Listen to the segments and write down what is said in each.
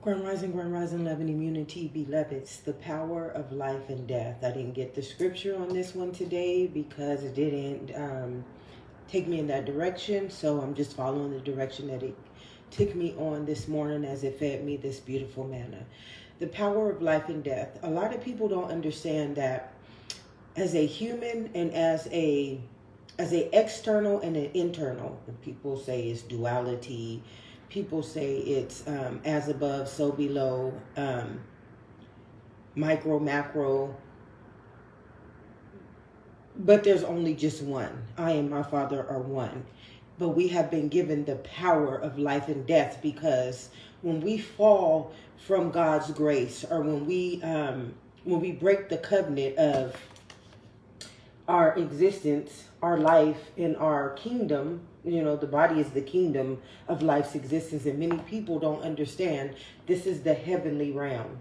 Grand Rising, love and immunity, beloveds. The power of life and death. I didn't get the scripture on this one today because it didn't take me in that direction. So I'm just following the direction that it took me on this morning as it fed me this beautiful manna. The power of life and death. A lot of people don't understand that as a human and as a external and an internal. People say it's duality. People say it's as above, so below, micro, macro. But there's only just one. I and my Father are one. But we have been given the power of life and death, because when we fall from God's grace, or when we break the covenant of our existence, our life, in our kingdom, the body is the kingdom of life's existence, and many people don't understand this is the heavenly realm,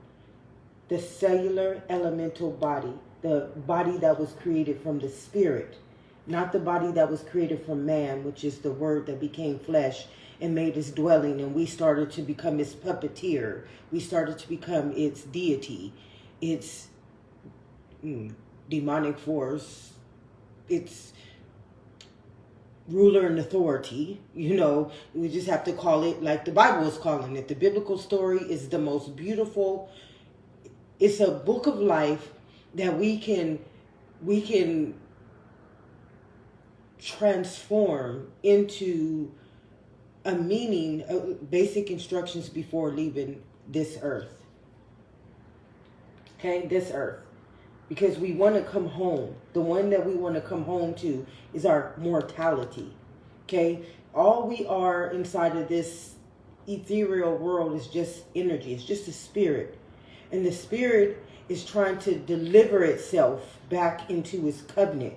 the cellular elemental body, the body that was created from the spirit, not the body that was created from man, which is the word that became flesh and made its dwelling, and we started to become its puppeteer. We started to become its deity, its demonic force, its ruler and authority. We just have to call it like the Bible is calling it. The biblical story is the most beautiful. It's a book of life that we can transform into a meaning, basic instructions before leaving this earth. Okay, this earth. Because we want to come home. The one that we want to come home to is our mortality. Okay? All we are inside of this ethereal world is just energy. It's just a spirit. And the spirit is trying to deliver itself back into its covenant.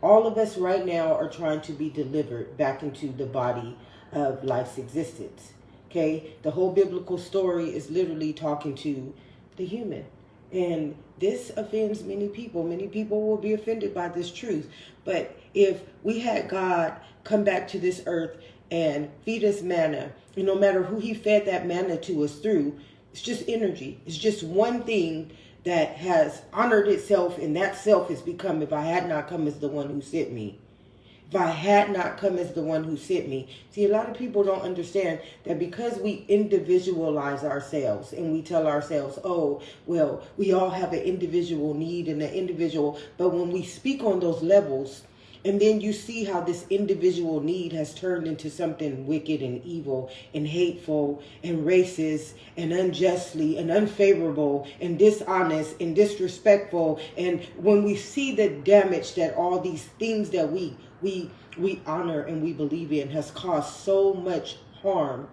All of us right now are trying to be delivered back into the body of life's existence. Okay? The whole biblical story is literally talking to the human. And this offends many people. Many people will be offended by this truth. But if we had God come back to this earth and feed us manna, and no matter who he fed that manna to us through, it's just energy. It's just one thing that has honored itself, and that self has become, if I had not come as the one who sent me. If I had not come as the one who sent me. See, a lot of people don't understand that because we individualize ourselves and we tell ourselves, oh, well, we all have an individual need and an individual. But when we speak on those levels, and then you see how this individual need has turned into something wicked and evil and hateful and racist and unjustly and unfavorable and dishonest and disrespectful. And when we see the damage that all these things that we honor and we believe in has caused so much harm.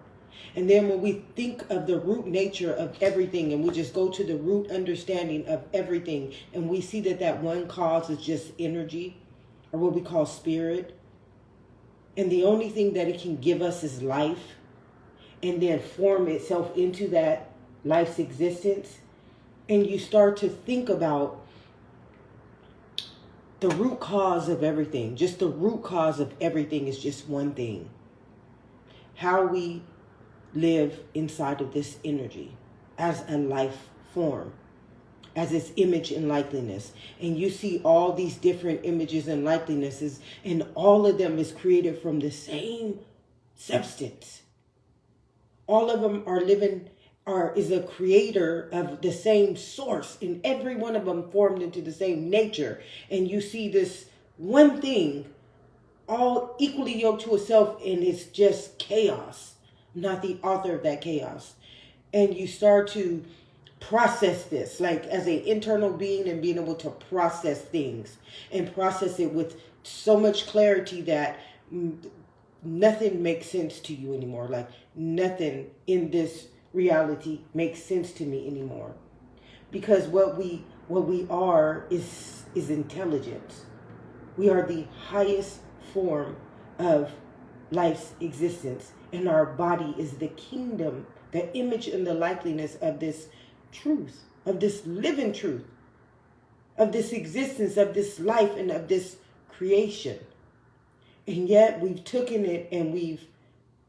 And then when we think of the root nature of everything, and we just go to the root understanding of everything, and we see that one cause is just energy, or what we call spirit. And the only thing that it can give us is life, and then form itself into that life's existence. And you start to think about the root cause of everything. Just the root cause of everything is just one thing. How we live inside of this energy as a life form, as its image and likeliness. And you see all these different images and likenesses, and all of them is created from the same substance. All of them is a creator of the same source, and every one of them formed into the same nature. And you see this one thing all equally yoked to itself, and it's just chaos, not the author of that chaos. And you start to process this, like as an internal being, and being able to process things and process it with so much clarity that nothing makes sense to you anymore. Like nothing in this reality makes sense to me anymore, because what we are is intelligence. We are the highest form of life's existence, and our body is the kingdom, the image and the likeliness of this truth, of this living truth, of this existence, of this life, and of this creation. And yet we've taken it and we've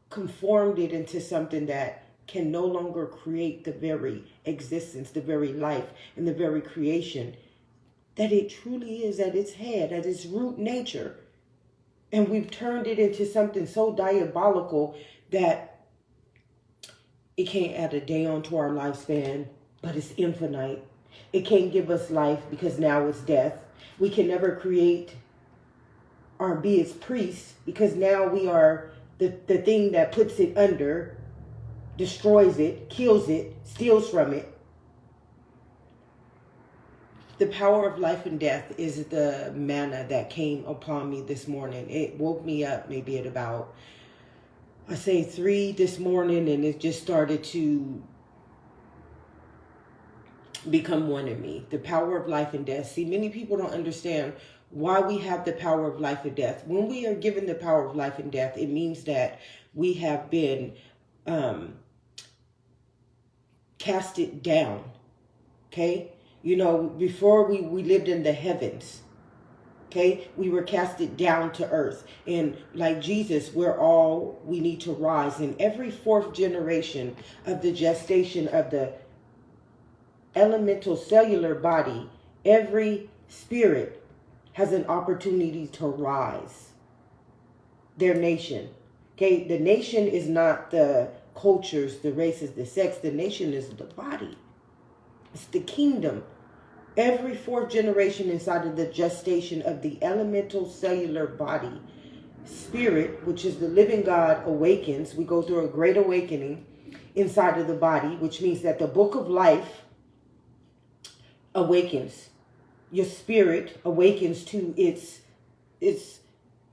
conformed it into something that can no longer create the very existence, the very life, and the very creation that it truly is at its head, at its root nature. And we've turned it into something so diabolical that it can't add a day onto our lifespan, but it's infinite. It can't give us life because now it's death. We can never create or be its priests because now we are the thing that puts it under, destroys it, kills it, steals from it. The power of life and death is the manna that came upon me this morning. It woke me up maybe at about, I say 3 this morning, and it just started to become one in me. The power of life and death. See, many people don't understand why we have the power of life and death. When we are given the power of life and death, it means that we have been casted down. Okay? You know, before we lived in the heavens. Okay? We were casted down to earth. And like Jesus, we need to rise. In every 4th generation of the gestation of the elemental cellular body, every spirit has an opportunity to rise. Their nation. Okay, the nation is not the cultures, the races, the sex. The nation is the body. It's the kingdom. Every 4th generation inside of the gestation of the elemental cellular body, spirit, which is the living God, awakens. We go through a great awakening inside of the body, which means that the book of life awakens. Your spirit awakens to its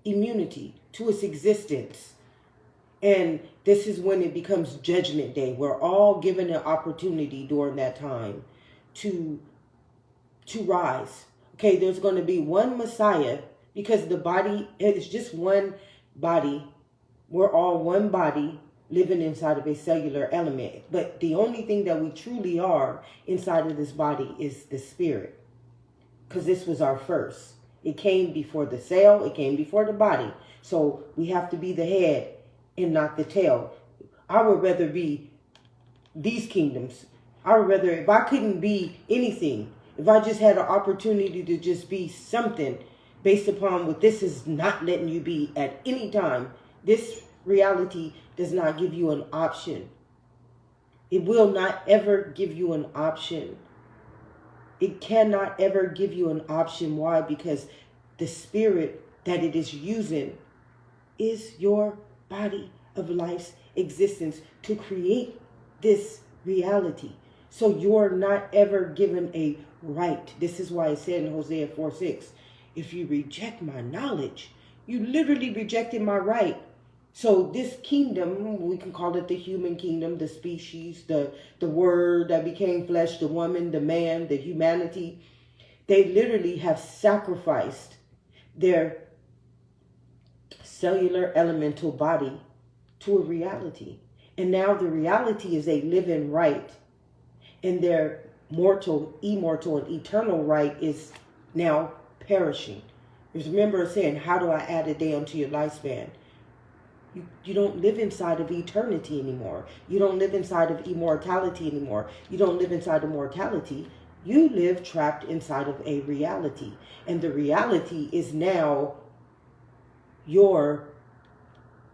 immunity, to its existence. And this is when it becomes judgment day. We're all given an opportunity during that time to rise. Okay, there's going to be one Messiah because the body is just one body. We're all one body living inside of a cellular element. But the only thing that we truly are inside of this body is the spirit. Because this was our first. It came before the cell. It came before the body. So we have to be the head and not the tail. I would rather be these kingdoms. I would rather, if I couldn't be anything, if I just had an opportunity to just be something based upon what this is not letting you be at any time, this reality does not give you an option. It will not ever give you an option. It cannot ever give you an option. Why? Because the spirit that it is using is your body of life's existence to create this reality. So you're not ever given a right. This is why it said in Hosea 4:6, if you reject my knowledge, you literally rejected my right. So this kingdom, we can call it the human kingdom, the species, the word that became flesh, the woman, the man, the humanity, they literally have sacrificed their cellular elemental body to a reality. And now the reality is a living right. And their mortal, immortal, and eternal right is now perishing. Just remember saying, how do I add a day onto your lifespan? You don't live inside of eternity anymore. You don't live inside of immortality anymore. You don't live inside of mortality. You live trapped inside of a reality. And the reality is now your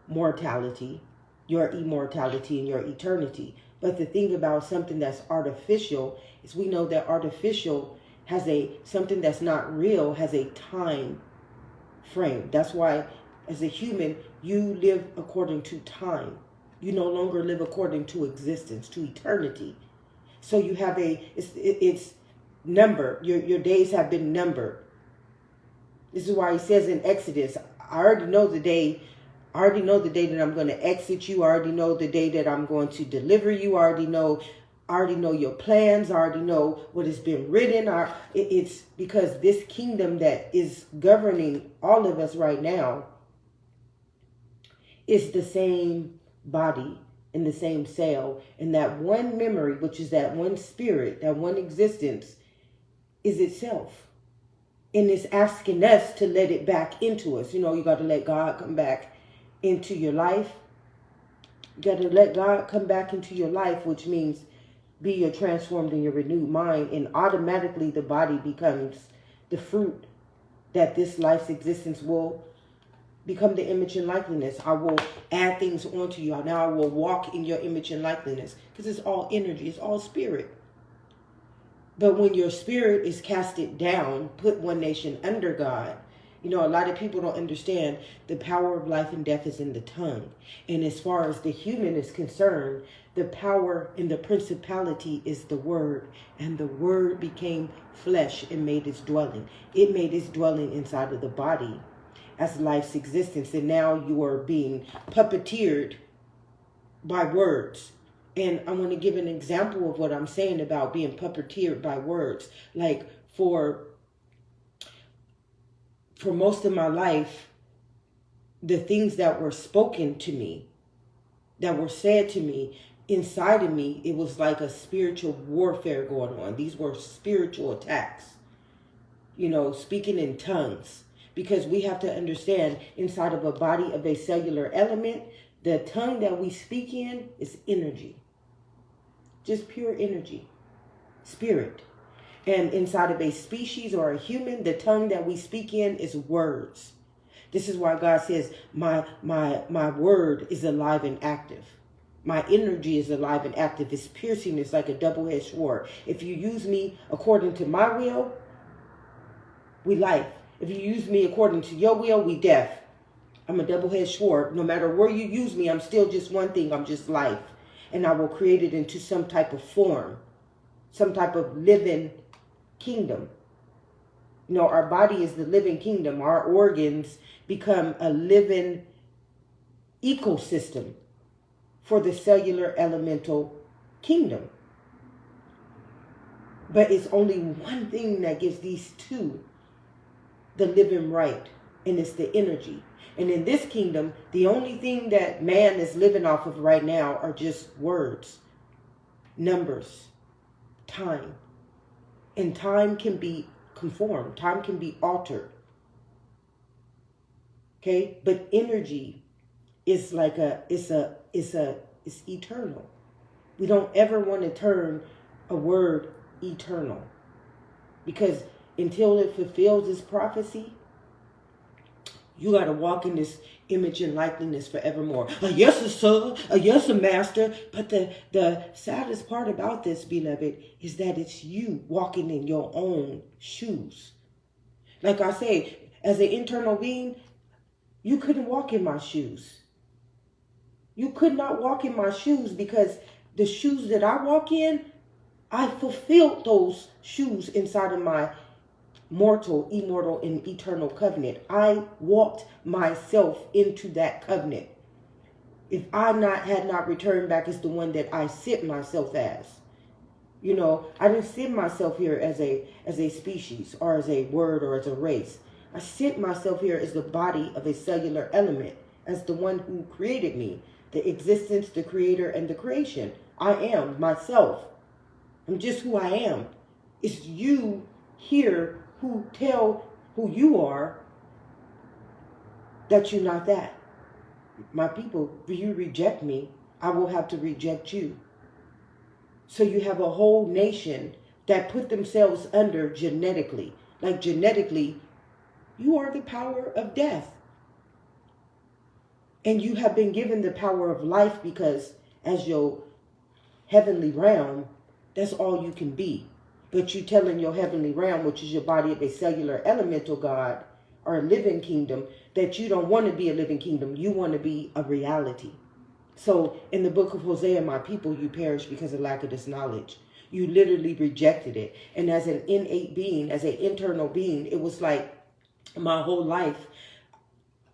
mortality, your immortality, and your eternity. But the thing about something that's artificial is we know that artificial has something that's not real has a time frame. That's why as a human, you live according to time. You no longer live according to existence, to eternity. So you have it's numbered. Your days have been numbered. This is why he says in Exodus, I already know the day that I'm going to exit you. I already know the day that I'm going to deliver you. I already know your plans. I already know what has been written. It's because this kingdom that is governing all of us right now is the same body in the same cell. And that one memory, which is that one spirit, that one existence, is itself. And it's asking us to let it back into us. You know, you got to let God come back into your life. You got to let God come back into your life, which means be your transformed in your renewed mind, and automatically the body becomes the fruit that this life's existence will become the image and likeness. I will add things onto you. Now I will walk in your image and likeness, because it's all energy, it's all spirit. But when your spirit is casted down, put one nation under God, you know, a lot of people don't understand the power of life and death is in the tongue. And as far as the human is concerned, the power and the principality is the word. And the word became flesh and made its dwelling. It made its dwelling inside of the body as life's existence. And now you are being puppeteered by words. And I want to give an example of what I'm saying about being puppeteered by words. Like for most of my life, the things that were spoken to me, that were said to me, inside of me, it was like a spiritual warfare going on. These were spiritual attacks, you know, speaking in tongues. Because we have to understand, inside of a body of a cellular element, the tongue that we speak in is energy. Just pure energy, spirit. And inside of a species or a human, the tongue that we speak in is words. This is why God says, my word is alive and active. My energy is alive and active. It's piercing. It's like a double-edged sword. If you use me according to my will, we life. If you use me according to your will, we death. I'm a double-edged sword. No matter where you use me, I'm still just one thing. I'm just life. And I will create it into some type of form, some type of living kingdom. You know, our body is the living kingdom. Our organs become a living ecosystem for the cellular elemental kingdom. But it's only one thing that gives these two the living right, and it's the energy. And in this kingdom, the only thing that man is living off of right now are just words, numbers, time. And time can be conformed. Time can be altered. Okay? But energy is like it's eternal. We don't ever want to turn a word eternal. Because until it fulfills its prophecy, you got to walk in this image and likeness forevermore. Yes, sir. Yes, master. But the saddest part about this, beloved, is that it's you walking in your own shoes. Like I say, as an internal being, you couldn't walk in my shoes. You could not walk in my shoes, because the shoes that I walk in, I fulfilled those shoes inside of my mortal, immortal, and eternal covenant. I walked myself into that covenant. If I had not returned back as the one that I sit myself as. You know, I didn't sit myself here as a species, or as a word, or as a race. I sit myself here as the body of a cellular element, as the one who created me, the existence, the creator, and the creation. I am myself. I'm just who I am. It's you here who tell who you are that you're not that. My people, if you reject me, I will have to reject you. So you have a whole nation that put themselves under genetically. Like genetically, you are the power of death. And you have been given the power of life, because as your heavenly realm, that's all you can be. But you telling your heavenly realm, which is your body of a cellular elemental God, or a living kingdom, that you don't want to be a living kingdom. You want to be a reality. So in the book of Hosea, my people, you perish because of lack of this knowledge. You literally rejected it. And as an innate being, as an internal being, it was like my whole life,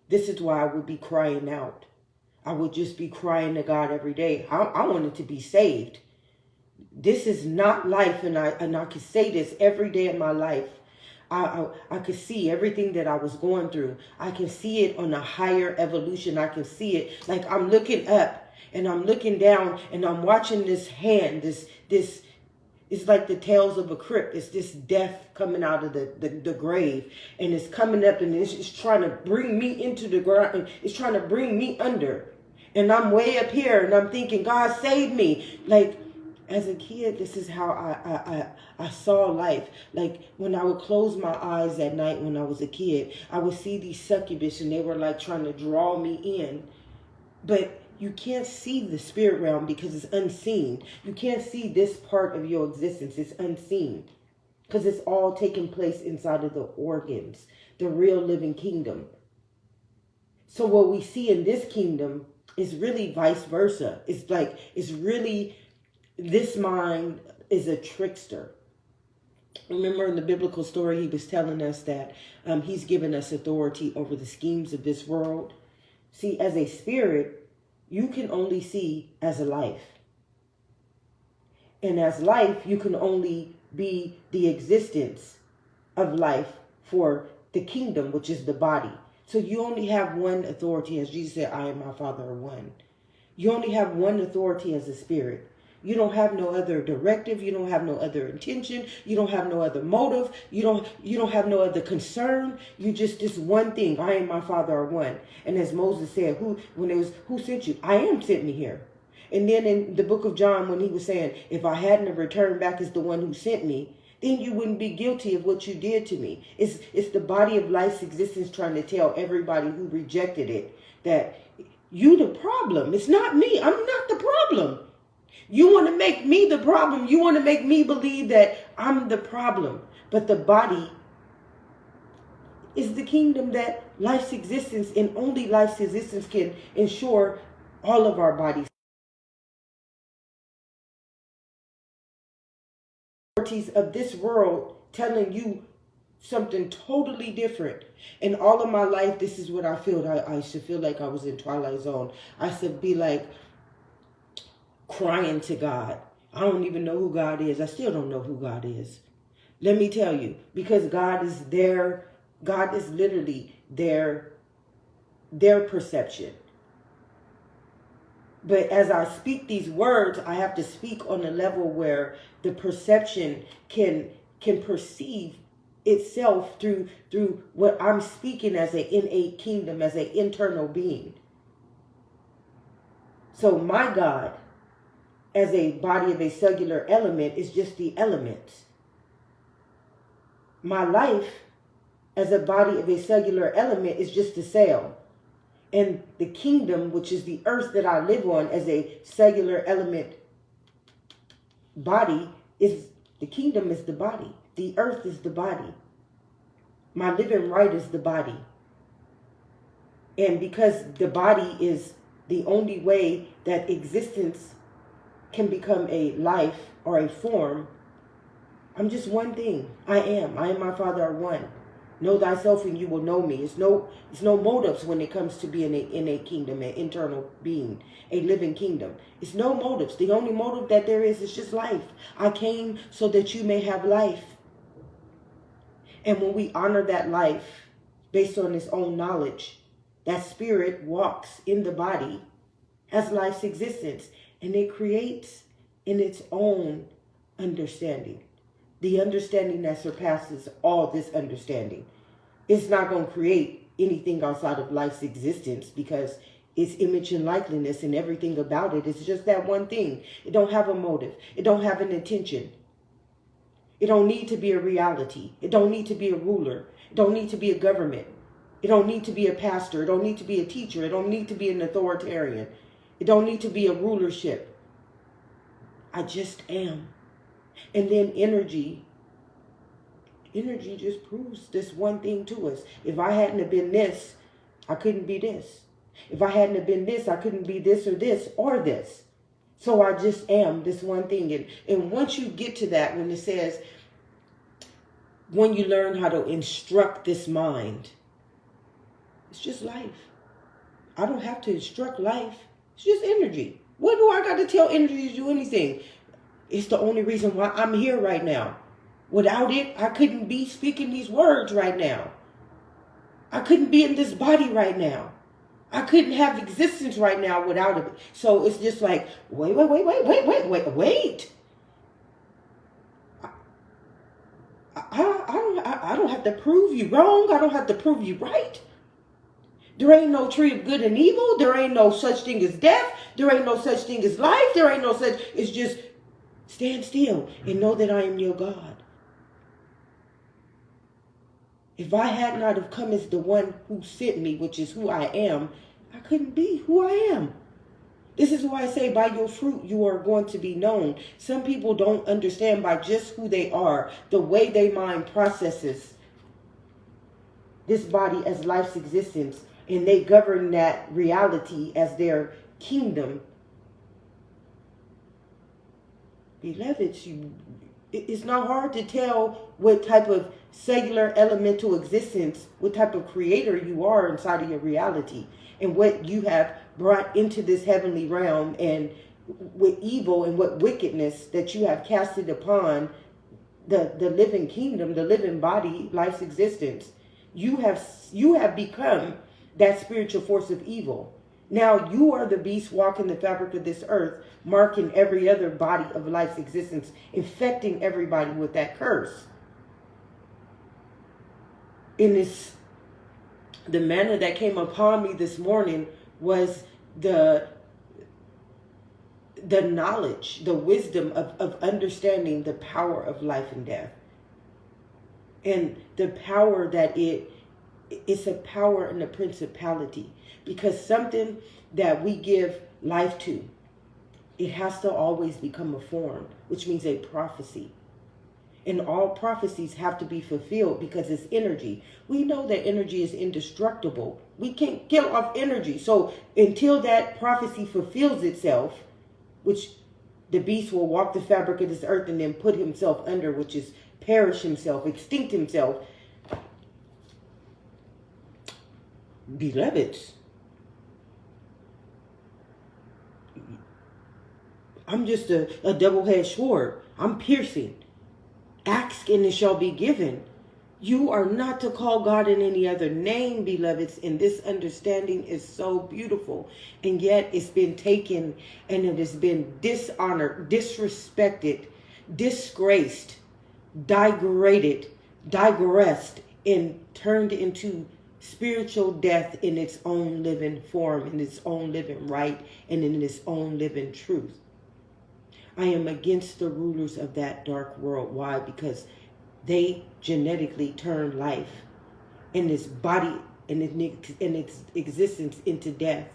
this is why I would be crying out. I would just be crying to God every day. I wanted to be saved. This is not life, and I could say this every day of my life. I could see everything that I was going through. I can see it on a higher evolution. I can see it like I'm looking up and I'm looking down and I'm watching this hand, this it's like the tales of a crypt. It's this death coming out of the grave, and it's coming up, and it's trying to bring me into the ground. It's trying to bring me under. And I'm way up here and I'm thinking, God save me. Like, as a kid, this is how I saw life. Like, when I would close my eyes at night when I was a kid, I would see these succubus and they were like trying to draw me in. But you can't see the spirit realm because it's unseen. You can't see this part of your existence. It's unseen because it's all taking place inside of the organs, the real living kingdom. So what we see in this kingdom is really vice versa. It's like, it's really, this mind is a trickster. Remember in the biblical story, he was telling us that he's given us authority over the schemes of this world. See, as a spirit, you can only see as a life. And as life, you can only be the existence of life for the kingdom, which is the body. So you only have one authority, as Jesus said, I and my Father are one. You only have one authority as a spirit. You don't have no other directive. You don't have no other intention. You don't have no other motive. You don't have no other concern. You just this one thing. I and my Father are one. And as Moses said, who sent you? I am sent me here. And then in the book of John, when he was saying, if I hadn't have returned back as the one who sent me, then you wouldn't be guilty of what you did to me. It's the body of life's existence trying to tell everybody who rejected it that you the problem. It's not me. I'm not the problem. You want to make me the problem. You want to make me believe that I'm the problem. But the body is the kingdom that life's existence and only life's existence can ensure all of our bodies. Of this world telling you something totally different. And all of my life, this is what I feel. I used to feel like I was in Twilight Zone. I used to be like crying to God. I don't even know who God is. I still don't know who God is. Let me tell you, because God is there. God is literally their perception. But as I speak these words, I have to speak on a level where the perception can perceive itself through what I'm speaking as an innate kingdom, as an internal being. So my God, as a body of a cellular element, is just the elements. My life, as a body of a cellular element, is just a cell. And the kingdom, which is the earth that I live on as a cellular element body, is the kingdom is the body. The earth is the body. My living right is the body. And because the body is the only way that existence can become a life or a form, I'm just one thing. I am my Father are one. Know thyself and you will know me. It's no motives when it comes to being in a kingdom, an internal being, a living kingdom. It's no motives. The only motive that there is just life. I came so that you may have life. And when we honor that life based on its own knowledge, that spirit walks in the body as life's existence. And it creates in its own understanding. The understanding that surpasses all this understanding. It's not going to create anything outside of life's existence because its image and likeness and everything about it is just that one thing. It don't have a motive. It don't have an intention. It don't need to be a reality. It don't need to be a ruler. It don't need to be a government. It don't need to be a pastor. It don't need to be a teacher. It don't need to be an authoritarian. It don't need to be a rulership. I just am. And then energy just proves this one thing to us. If I hadn't have been this, I couldn't be this. If I hadn't have been this, I couldn't be this or this or this. So I just am this one thing. And once you get to that, when it says, when you learn how to instruct this mind, it's just life. I don't have to instruct life. It's just energy. What do I got to tell energy to do anything? It's the only reason why I'm here right now. Without it, I couldn't be speaking these words right now. I couldn't be in this body right now. I couldn't have existence right now without it. So it's just like, wait. I don't have to prove you wrong. I don't have to prove you right. There ain't no tree of good and evil. There ain't no such thing as death. There ain't no such thing as life. There ain't no such. It's just stand still and know that I am your God. If I had not have come as the one who sent me, which is who I am, I couldn't be who I am. This is why I say by your fruit you are going to be known. Some people don't understand by just who they are, the way their mind processes this body as life's existence, and they govern that reality as their kingdom. Beloveds, it's not hard to tell what type of cellular elemental existence, what type of creator you are inside of your reality, and what you have brought into this heavenly realm, and what evil and what wickedness that you have casted upon the living kingdom, the living body, life's existence. You have become that spiritual force of evil. Now you are the beast walking the fabric of this earth, marking every other body of life's existence, infecting everybody with that curse. In this, the manna that came upon me this morning was the knowledge, the wisdom of understanding the power of life and death. And the power that it's a power and a principality. Because something that we give life to, it has to always become a form, which means a prophecy. And all prophecies have to be fulfilled because it's energy. We know that energy is indestructible. We can't kill off energy. So until that prophecy fulfills itself, which the beast will walk the fabric of this earth and then put himself under, which is perish himself, extinct himself. Beloveds, I'm just a double-edged sword. I'm piercing. Ask and it shall be given. You are not to call God in any other name, beloveds, and this understanding is so beautiful. And yet it's been taken and it has been dishonored, disrespected, disgraced, degraded, digressed, and turned into spiritual death in its own living form, in its own living right, and in its own living truth. I am against the rulers of that dark world. Why? Because they genetically turn life and its body and its existence into death.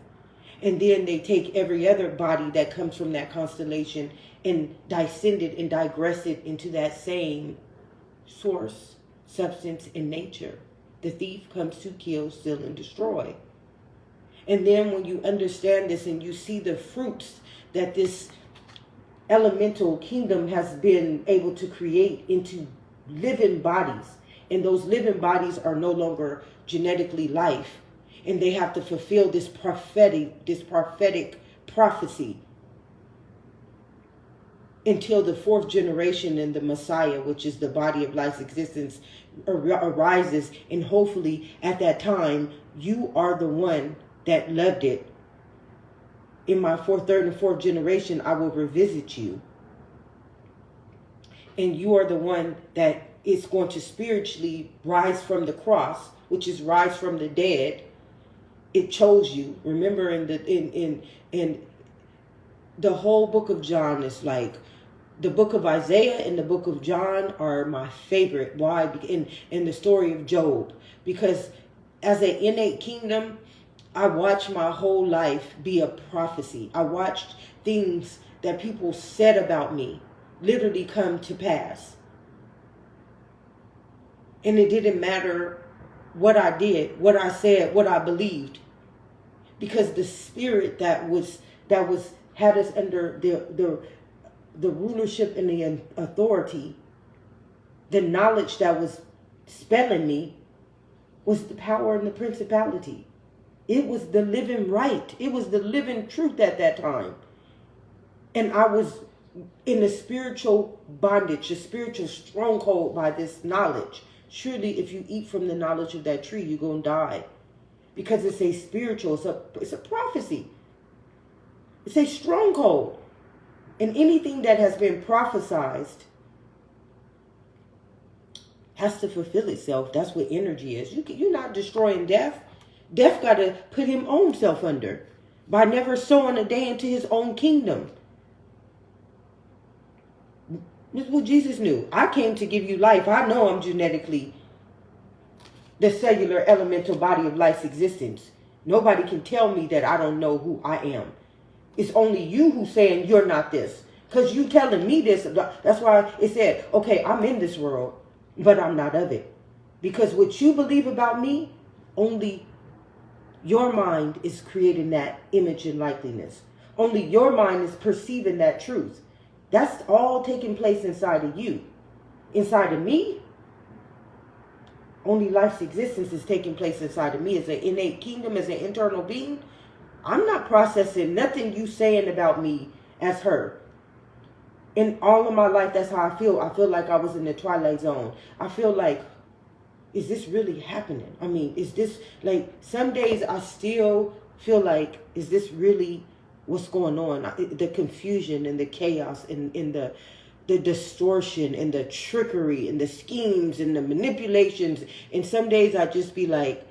And then they take every other body that comes from that constellation and descend it and digress it into that same source, substance, and nature. The thief comes to kill, steal, and destroy. And then when you understand this and you see the fruits that this elemental kingdom has been able to create into living bodies, and those living bodies are no longer genetically life, and they have to fulfill this prophetic prophecy until the fourth generation and the Messiah, which is the body of life's existence, arises. And hopefully at that time, you are the one that loved it. In my third and fourth generation, I will revisit you. And you are the one that is going to spiritually rise from the cross, which is rise from the dead. It chose you. Remember, in the whole book of John is like, the book of Isaiah and the book of John are my favorite. Why? In the story of Job. Because as an innate kingdom, I watched my whole life be a prophecy. I watched things that people said about me literally come to pass. And it didn't matter what I did, what I said, what I believed. Because the spirit that had us under the rulership and the authority, the knowledge that was spelling me, was the power and the principality. It was the living right. It was the living truth at that time. And I was in a spiritual bondage, a spiritual stronghold by this knowledge. Surely if you eat from the knowledge of that tree, you're going to die. Because it's a spiritual, it's a prophecy. It's a stronghold. And anything that has been prophesied has to fulfill itself. That's what energy is. You're not destroying death. Death got to put him own self under by never sowing a day into his own kingdom. This is what Jesus knew. I came to give you life. I know I'm genetically the cellular elemental body of life's existence. Nobody can tell me that I don't know who I am. It's only you who's saying you're not this. Because you telling me this. That's why it said, okay, I'm in this world, but I'm not of it. Because what you believe about me, only your mind is creating that image and likeness. Only your mind is perceiving that truth. That's all taking place inside of you. Inside of me, only life's existence is taking place inside of me as an innate kingdom, as an internal being. I'm not processing nothing you saying about me as her. In all of my life, that's how I feel. I feel like I was in the twilight zone. I feel like, is this really happening? I mean, is this, like, some days I still feel like, is this really what's going on? The confusion and the chaos and the distortion and the trickery and the schemes and the manipulations. And some days I just be like,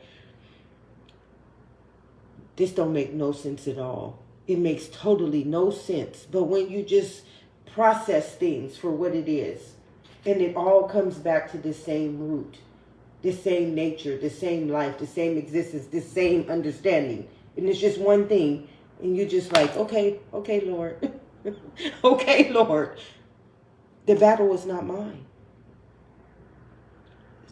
this don't make no sense at all. It makes totally no sense. But when you just process things for what it is, and it all comes back to the same root, the same nature, the same life, the same existence, the same understanding. And it's just one thing. And you're just like, okay, Lord. Okay, Lord. The battle is not mine.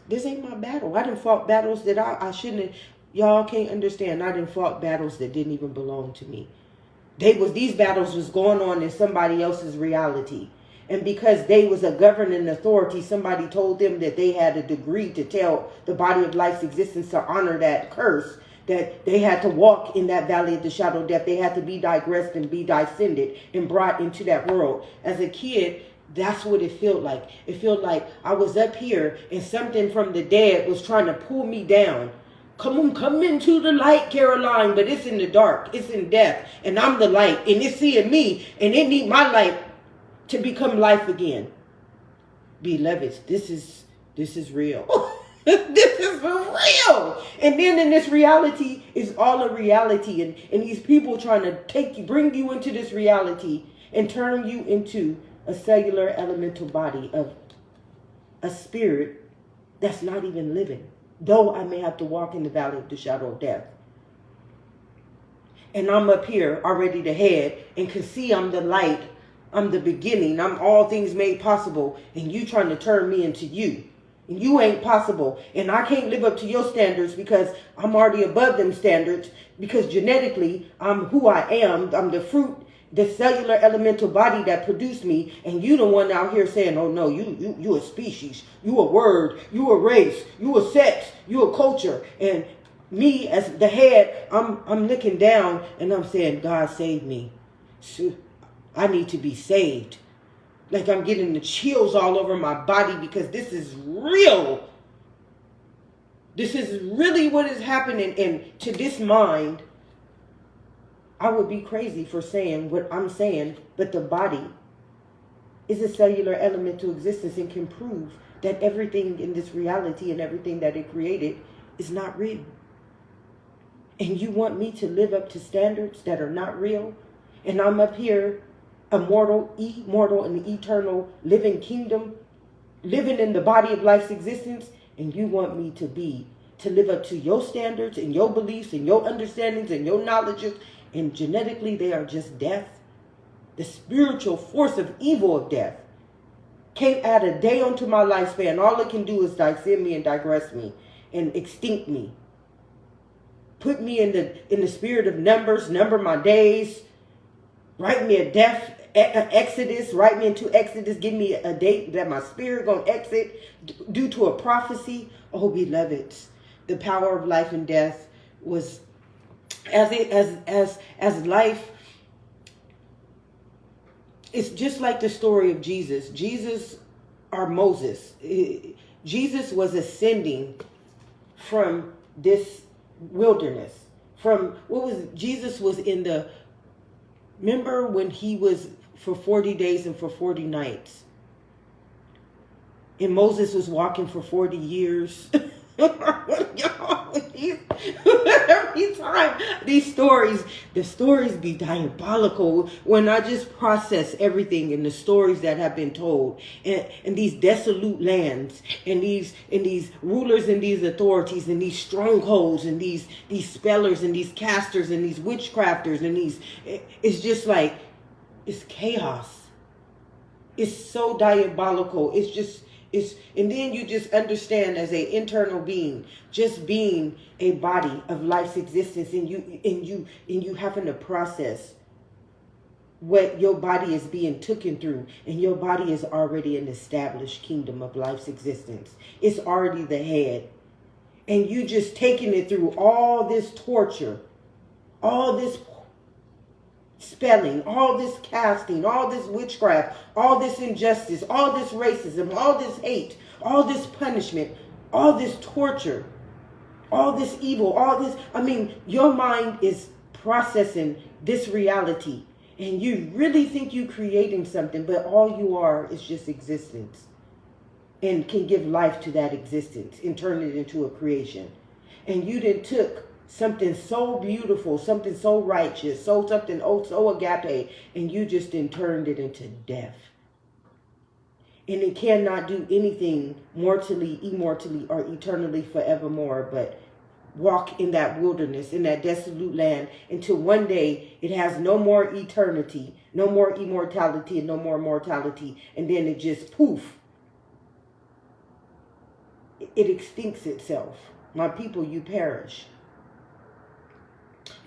This ain't my battle. I done fought battles that I shouldn't have. Y'all can't understand. I done fought battles that didn't even belong to me. These battles was going on in somebody else's reality. And because they was a governing authority, somebody told them that they had a degree to tell the body of life's existence to honor that curse, that they had to walk in that valley of the shadow of death. They had to be digressed and be descended and brought into that world. As a kid, that's what it felt like. It felt like I was up here and something from the dead was trying to pull me down. Come into the light, Caroline, but it's in the dark. It's in death, and I'm the light, and it's seeing me, and it need my light to become life again. Beloveds, this is real. This is real. And then in this reality is all a reality, and these people trying to bring you into this reality and turn you into a cellular elemental body of a spirit that's not even living. Though I may have to walk in the valley of the shadow of death. And I'm up here already the head and can see I'm the light. I'm the beginning. I'm all things made possible. And you trying to turn me into you. And you ain't possible. And I can't live up to your standards because I'm already above them standards. Because genetically, I'm who I am. I'm the fruit, the cellular elemental body that produced me, and you the one out here saying, oh no, you a species, you a word, you a race, you a sex, you a culture. And me as the head, I'm looking down and I'm saying, God save me. I need to be saved. Like I'm getting the chills all over my body because this is real. This is really what is happening. And to this mind, I would be crazy for saying what I'm saying, but the body is a cellular elemental existence and can prove that everything in this reality and everything that it created is not real. And you want me to live up to standards that are not real? And I'm up here, immortal, in the eternal living kingdom, living in the body of life's existence, and you want me to live up to your standards and your beliefs and your understandings and your knowledges. And genetically, they are just death. The spiritual force of evil of death can't add a day onto my lifespan. All it can do is dissect me and digress me and extinct me. Put me in the spirit of numbers, number my days, write me a death, exodus, write me into exodus, give me a date that my spirit gonna exit due to a prophecy. Oh, beloveds, the power of life and death was as life. It's just like the story of Jesus. Jesus or Moses. Jesus was from this wilderness. Jesus was in the, remember when he was for 40 days and for 40 nights. And Moses was walking for 40 years. Every time these stories, the stories be diabolical when I just process everything in the stories that have been told, and these desolate lands, and these rulers and these authorities and these strongholds and these spellers and these casters and these witchcrafters and these, it's just like, it's chaos. It's so diabolical. And then you just understand as an internal being, just being a body of life's existence, and you having to process what your body is being taken through, and your body is already an established kingdom of life's existence. It's already the head, and you just taking it through all this torture, all this spelling, all this casting, all this witchcraft, all this injustice, all this racism, all this hate, all this punishment, all this torture, all this evil, all this, your mind is processing this reality, and you really think you're creating something, but all you are is just existence, and can give life to that existence and turn it into a creation. And you then took something so beautiful, something so righteous, so agape, and you just then turned it into death. And it cannot do anything mortally, immortally, or eternally forevermore but walk in that wilderness, in that desolate land, until one day it has no more eternity, no more immortality, and no more mortality, and then it just poof. It extincts itself. My people, you perish.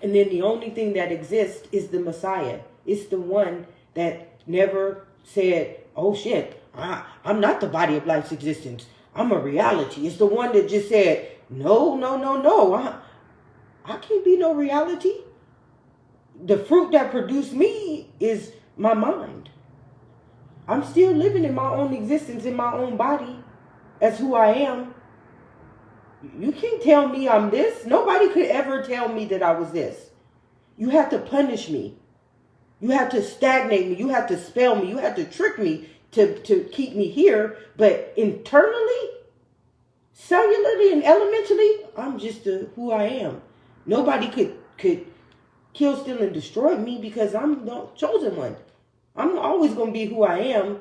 And then the only thing that exists is the Messiah. It's the one that never said, oh shit, I'm not the body of life's existence. I'm a reality. It's the one that just said, no. I can't be no reality. The fruit that produced me is my mind. I'm still living in my own existence, in my own body, as who I am. You can't tell me I'm this. Nobody could ever tell me that I was this. You have to punish me. You have to stagnate me. You have to spell me. You have to trick me to keep me here. But internally, cellularly, and elementally, I'm just who I am. Nobody could kill, steal, and destroy me because I'm the chosen one. I'm always going to be who I am,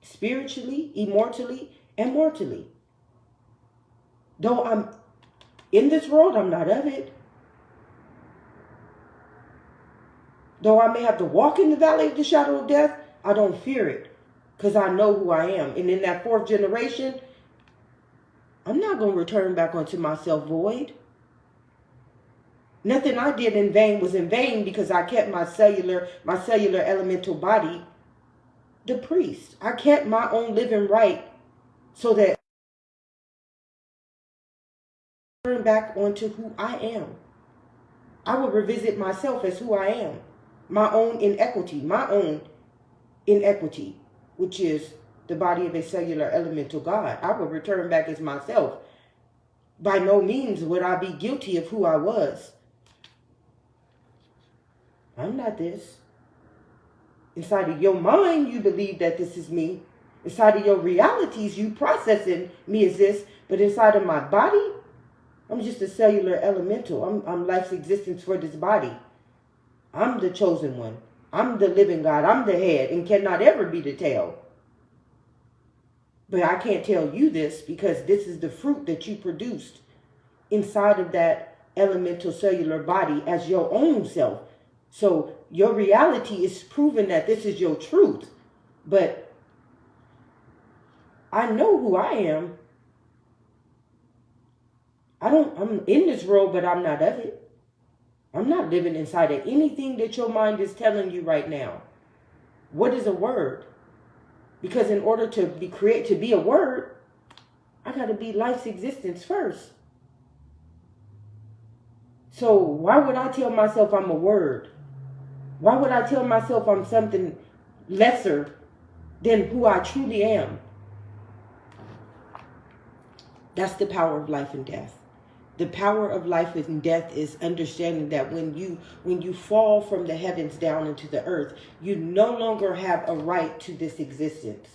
spiritually, immortally, and mortally. Though I'm in this world, I'm not of it. Though I may have to walk in the valley of the shadow of death, I don't fear it because I know who I am. And in that fourth generation, I'm not going to return back onto myself void. Nothing I did in vain was in vain because I kept my cellular elemental body the priest. I kept my own living right so that turn back onto who I am. I will revisit myself as who I am. My own inequity, which is the body of a cellular elemental God. I will return back as myself. By no means would I be guilty of who I was. I'm not this. Inside of your mind, you believe that this is me. Inside of your realities, you processing me as this. But inside of my body, I'm just a cellular elemental. I'm life's existence for this body. I'm the chosen one. I'm the living God. I'm the head and cannot ever be the tail. But I can't tell you this because this is the fruit that you produced inside of that elemental cellular body as your own self. So your reality is proving that this is your truth. But I know who I am. I'm in this world, but I'm not of it. I'm not living inside of anything that your mind is telling you right now. What is a word? Because in order to be a word, I got to be life's existence first. So why would I tell myself I'm a word? Why would I tell myself I'm something lesser than who I truly am? That's the power of life and death. The power of life and death is understanding that when you fall from the heavens down into the earth, you no longer have a right to this existence.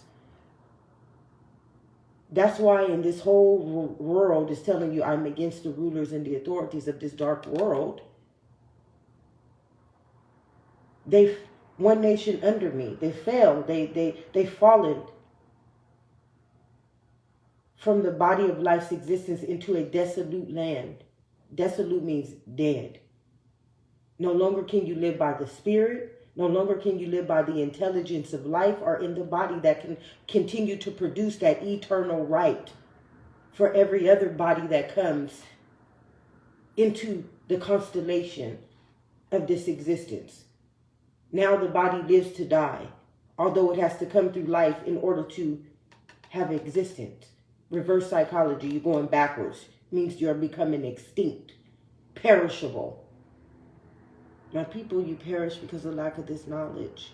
That's why in this whole world is telling you I'm against the rulers and the authorities of this dark world. They, one nation under me, they fell. They fallen from the body of life's existence into a desolate land. Desolate means dead. No longer can you live by the spirit. No longer can you live by the intelligence of life or in the body that can continue to produce that eternal right for every other body that comes into the constellation of this existence. Now the body lives to die, although it has to come through life in order to have existence. Reverse psychology, you're going backwards. Means you're becoming extinct, perishable. My people, you perish because of lack of this knowledge.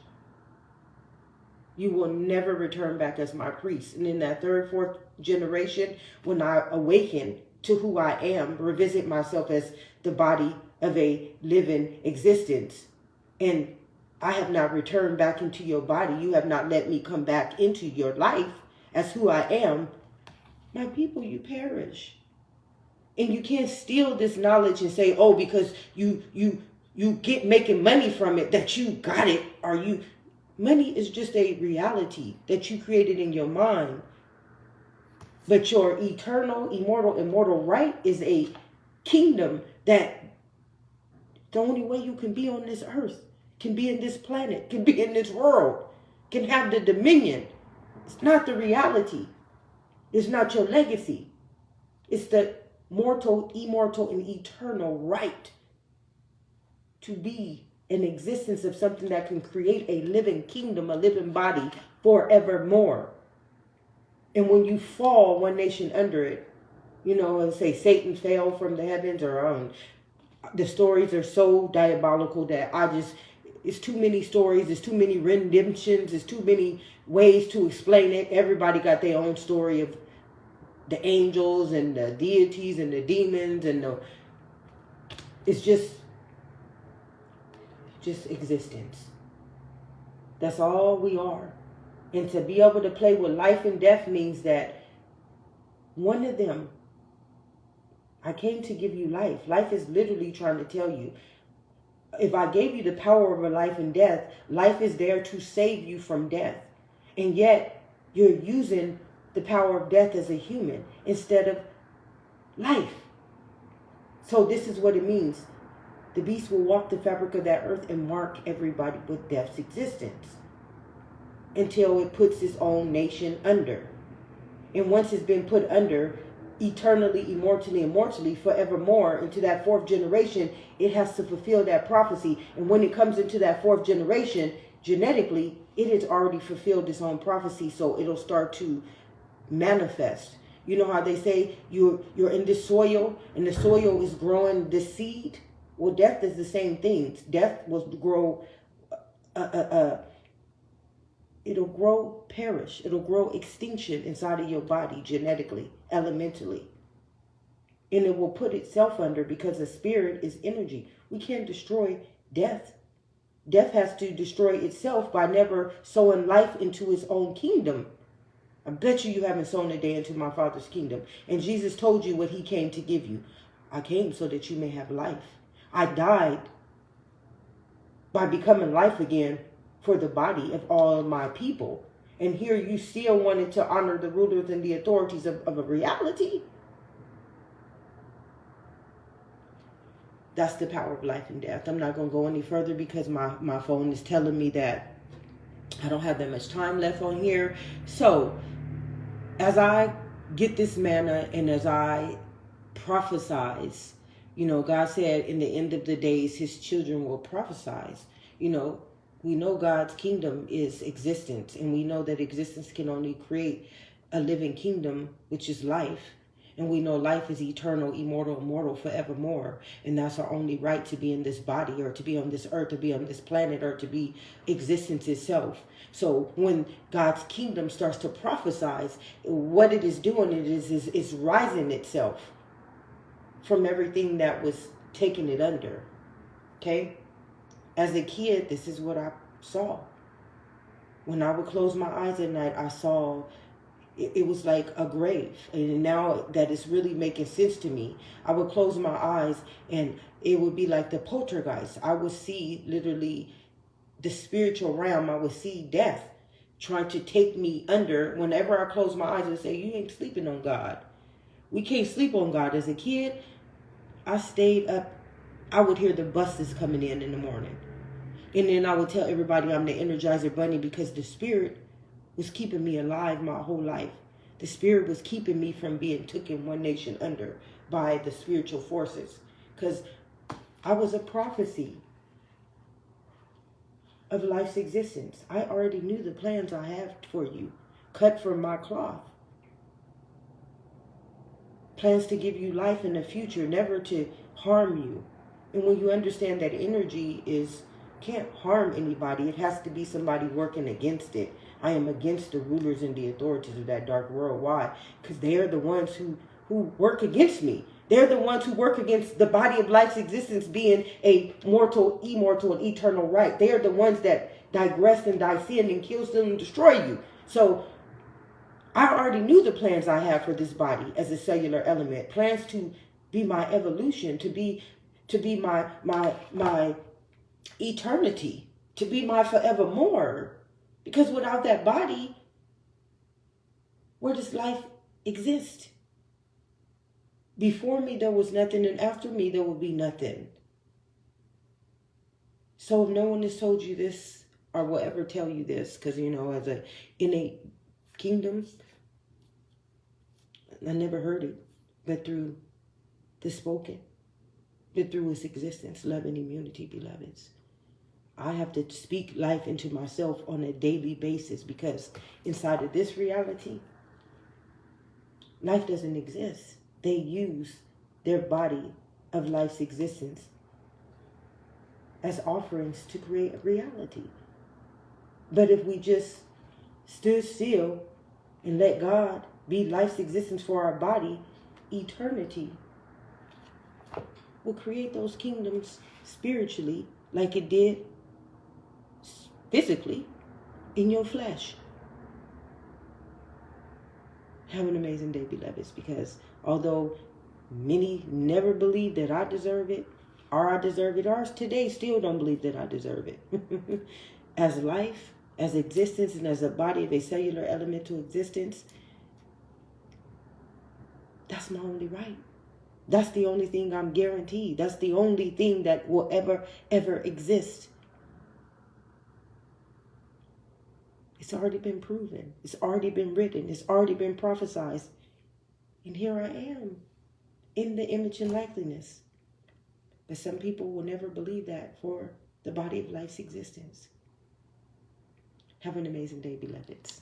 You will never return back as my priest. And in that third, fourth generation, when I awaken to who I am, revisit myself as the body of a living existence, and I have not returned back into your body, you have not let me come back into your life as who I am, my people, you perish. And you can't steal this knowledge and say, oh, because you get making money from it, that you got it, or you... Money is just a reality that you created in your mind. But your eternal, immortal right is a kingdom that the only way you can be on this earth, can be in this planet, can be in this world, can have the dominion. It's not the reality. It's not your legacy. It's the mortal, immortal, and eternal right to be an existence of something that can create a living kingdom, a living body forevermore. And when you fall, one nation under it, and say Satan fell from the heavens, or the stories are so diabolical that it's too many stories, there's too many redemptions, there's too many ways to explain it. Everybody got their own story of the angels and the deities and the demons, and it's just existence. That's all we are. And to be able to play with life and death means that one of them, I came to give you life. Life is literally trying to tell you, if I gave you the power over life and death, life is there to save you from death. And yet you're using the power of death as a human instead of life. So this is what it means. The beast will walk the fabric of that earth and mark everybody with death's existence until it puts its own nation under. And once it's been put under, eternally, immortally, forevermore, into that fourth generation, it has to fulfill that prophecy. And when it comes into that fourth generation, genetically, it has already fulfilled its own prophecy, so it'll start to manifest. You know how they say you're in this soil, and the soil is growing this seed? Well, death is the same thing. Death will grow, it'll grow, perish. It'll grow extinction inside of your body, genetically, elementally. And it will put itself under, because the spirit is energy. We can't destroy death. Death has to destroy itself by never sowing life into its own kingdom. I bet you haven't sown a day into my Father's kingdom. And Jesus told you what he came to give you. I came so that you may have life. I died by becoming life again for the body of all of my people. And here you still wanted to honor the rulers and the authorities of a reality. That's the power of life and death. I'm not going to go any further because my phone is telling me that I don't have that much time left on here. So as I get this manna and as I prophesize, God said in the end of the days, his children will prophesize. We know God's kingdom is existence, and we know that existence can only create a living kingdom, which is life. And we know life is eternal, immortal, forevermore. And that's our only right to be in this body, or to be on this earth, to be on this planet, or to be existence itself. So when God's kingdom starts to prophesize, what it is doing, is rising itself from everything that was taking it under. Okay? As a kid, this is what I saw. When I would close my eyes at night, I saw it was like a grave. And now that it's really making sense to me, I would close my eyes and it would be like the poltergeist. I would see literally the spiritual realm. I would see death trying to take me under. Whenever I close my eyes and say, you ain't sleeping on God. We can't sleep on God. As a kid, I stayed up. I would hear the buses coming in the morning. And then I would tell everybody I'm the Energizer Bunny because the spirit was keeping me alive my whole life. The spirit was keeping me from being taken one nation under by the spiritual forces. Because I was a prophecy of life's existence. I already knew the plans I have for you, cut from my cloth. Plans to give you life in the future, never to harm you. And when you understand that energy can't harm anybody, it has to be somebody working against it. I am against the rulers and the authorities of that dark world. Why? Because they are the ones who work against me. They're the ones who work against the body of life's existence being a mortal, immortal, and eternal right. They are the ones that digress and die sin and kill, steal, and destroy you. So I already knew the plans I have for this body as a cellular element. Plans to be my evolution, to be my eternity, to be my forevermore. Because without that body, where does life exist? Before me there was nothing, and after me there will be nothing. So if no one has told you this or will ever tell you this, because as a innate kingdom, I never heard it, but through the spoken, but through its existence, love and immunity, beloveds. I have to speak life into myself on a daily basis because inside of this reality, life doesn't exist. They use their body of life's existence as offerings to create a reality. But if we just stood still and let God be life's existence for our body, eternity will create those kingdoms spiritually like it did physically in your flesh. Have an amazing day, beloveds, because although many never believe that I deserve it, or I deserve it, or today still don't believe that I deserve it. As life, as existence, and as a body of a cellular elemental existence, that's my only right. That's the only thing I'm guaranteed. That's the only thing that will ever exist. It's already been proven. It's already been written. It's already been prophesied. And here I am in the image and likeness. But some people will never believe that for the body of life's existence. Have an amazing day, beloveds.